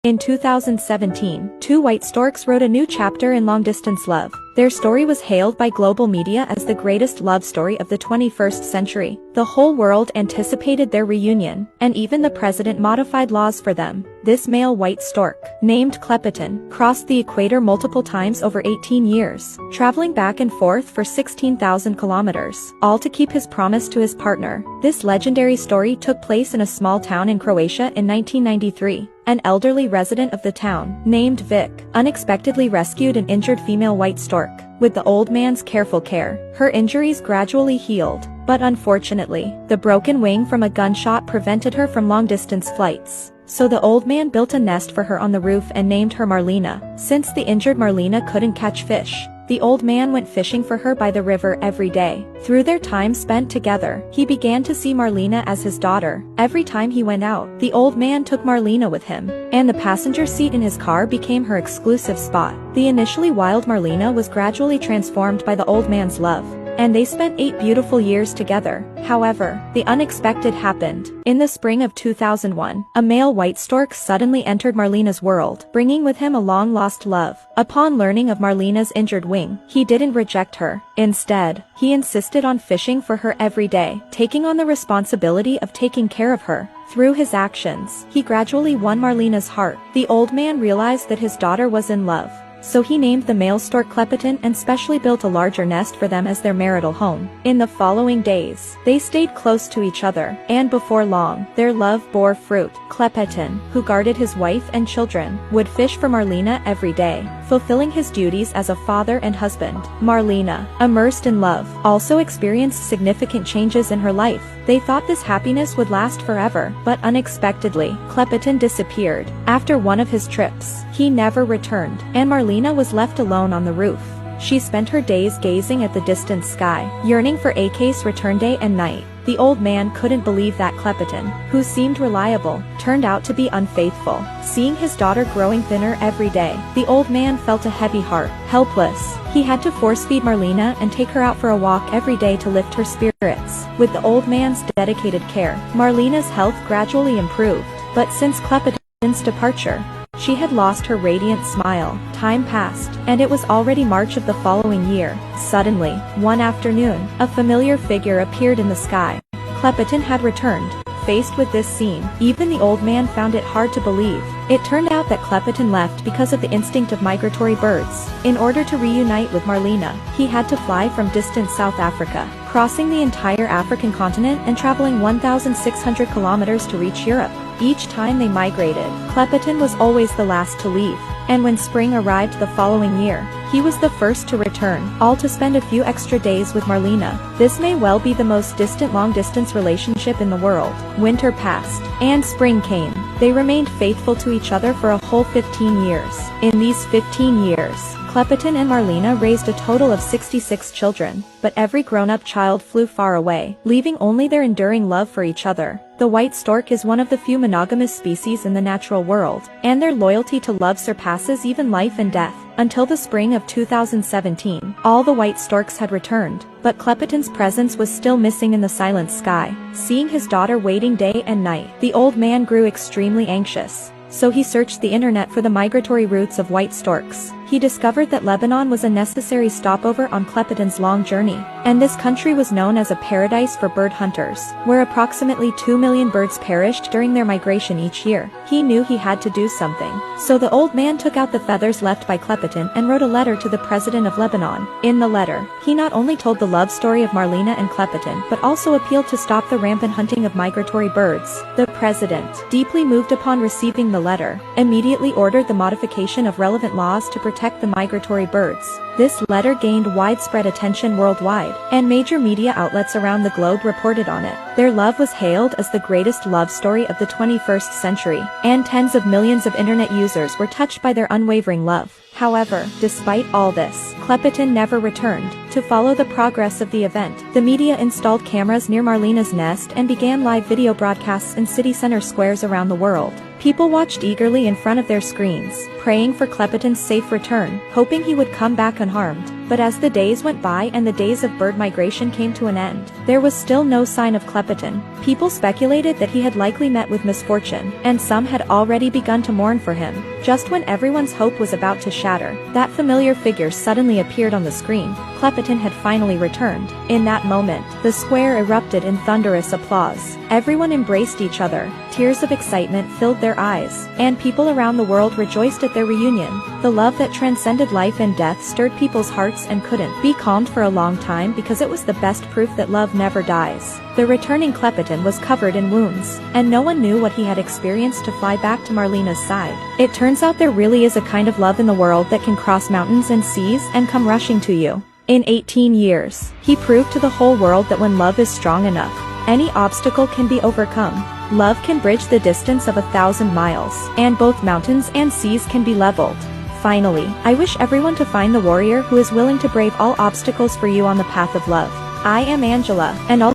In 2017, two white storks wrote a new chapter in long-distance love. Their story was hailed by global media as the greatest love story of the 21st century. The whole world anticipated their reunion, and even the president modified laws for them. This male white stork, named Klepetin, crossed the equator multiple times over 18 years, traveling back and forth for 16,000 kilometers, all to keep his promise to his partner. This legendary story took place in a small town in Croatia in 1993. An elderly resident of the town, named Vic, unexpectedly rescued an injured female white stork. With the old man's careful care, her injuries gradually healed. But unfortunately, the broken wing from a gunshot prevented her from long-distance flights. So the old man built a nest for her on the roof and named her Marlena. Since the injured Marlena couldn't catch fish, the old man went fishing for her by the river every day. Through their time spent together, he began to see Marlena as his daughter. Every time he went out, the old man took Marlena with him, and the passenger seat in his car became her exclusive spot. The initially wild Marlena was gradually transformed by the old man's love, and they spent 8 beautiful years together. However, the unexpected happened. In the spring of 2001, a male white stork suddenly entered Marlena's world, bringing with him a long-lost love. Upon learning of Marlena's injured wing, he didn't reject her. Instead, he insisted on fishing for her every day, taking on the responsibility of taking care of her. Through his actions, he gradually won Marlena's heart. The old man realized that his daughter was in love, so he named the male stork Klepetin and specially built a larger nest for them as their marital home. In the following days, they stayed close to each other, and before long, their love bore fruit. Klepetin, who guarded his wife and children, would fish for Marlena every day, fulfilling his duties as a father and husband. Marlena, immersed in love, also experienced significant changes in her life. They thought this happiness would last forever, but unexpectedly, Klepetin disappeared. After one of his trips, he never returned, and Marlena was left alone on the roof. She spent her days gazing at the distant sky, yearning for AK's return day and night. The old man couldn't believe that Klepetin, who seemed reliable, turned out to be unfaithful. Seeing his daughter growing thinner every day, the old man felt a heavy heart. Helpless, he had to force-feed Marlena and take her out for a walk every day to lift her spirits. With the old man's dedicated care, Marlena's health gradually improved. But since Klepetin's departure, she had lost her radiant smile. Time passed, and it was already March of the following year. Suddenly, one afternoon, a familiar figure appeared in the sky. Klepetin had returned. Faced with this scene, even the old man found it hard to believe. It turned out that Klepetin left because of the instinct of migratory birds. In order to reunite with Marlena, he had to fly from distant South Africa, crossing the entire African continent and traveling 1,600 kilometers to reach Europe. Each time they migrated, Klepetin was always the last to leave, and when spring arrived the following year, he was the first to return, all to spend a few extra days with Marlena. This may well be the most distant long-distance relationship in the world. Winter passed, and spring came. They remained faithful to each other for a whole 15 years. In these 15 years, Klepetin and Marlena raised a total of 66 children, but every grown-up child flew far away, leaving only their enduring love for each other. The white stork is one of the few monogamous species in the natural world, and their loyalty to love surpasses even life and death. Until the spring of 2017, all the white storks had returned, but Klepetin's presence was still missing in the silent sky. Seeing his daughter waiting day and night, the old man grew extremely anxious. So he searched the internet for the migratory routes of white storks. He discovered that Lebanon was a necessary stopover on Klepetin's long journey, and this country was known as a paradise for bird hunters, where approximately 2 million birds perished during their migration each year. He knew he had to do something, so the old man took out the feathers left by Klepetin and wrote a letter to the president of Lebanon. In the letter, he not only told the love story of Marlena and Klepetin, but also appealed to stop the rampant hunting of migratory birds. The president, deeply moved upon receiving the letter, immediately ordered the modification of relevant laws to protect the migratory birds. This letter gained widespread attention worldwide, and major media outlets around the globe reported on it. Their love was hailed as the greatest love story of the 21st century, and tens of millions of internet users were touched by their unwavering love. However, despite all this, Klepetin never returned. To follow the progress of the event, the media installed cameras near Marlena's nest and began live video broadcasts in city center squares around the world. People watched eagerly in front of their screens, praying for Klepetin's safe return, hoping he would come back unharmed. But as the days went by and the days of bird migration came to an end, there was still no sign of Klepeton. People speculated that he had likely met with misfortune, and some had already begun to mourn for him. Just when everyone's hope was about to shatter, that familiar figure suddenly appeared on the screen. Klepeton had finally returned. In that moment, the square erupted in thunderous applause. Everyone embraced each other, tears of excitement filled their eyes, and people around the world rejoiced at their reunion. The love that transcended life and death stirred people's hearts and couldn't be calmed for a long time because it was the best proof that love never dies. The returning Klepeton was covered in wounds, and no one knew what he had experienced to fly back to Marlena's side. It turns out there really is a kind of love in the world that can cross mountains and seas and come rushing to you. In 18 years, he proved to the whole world that when love is strong enough, any obstacle can be overcome. Love can bridge the distance of 1,000 miles, and both mountains and seas can be leveled. Finally, I wish everyone to find the warrior who is willing to brave all obstacles for you on the path of love. I am Angela, and I'll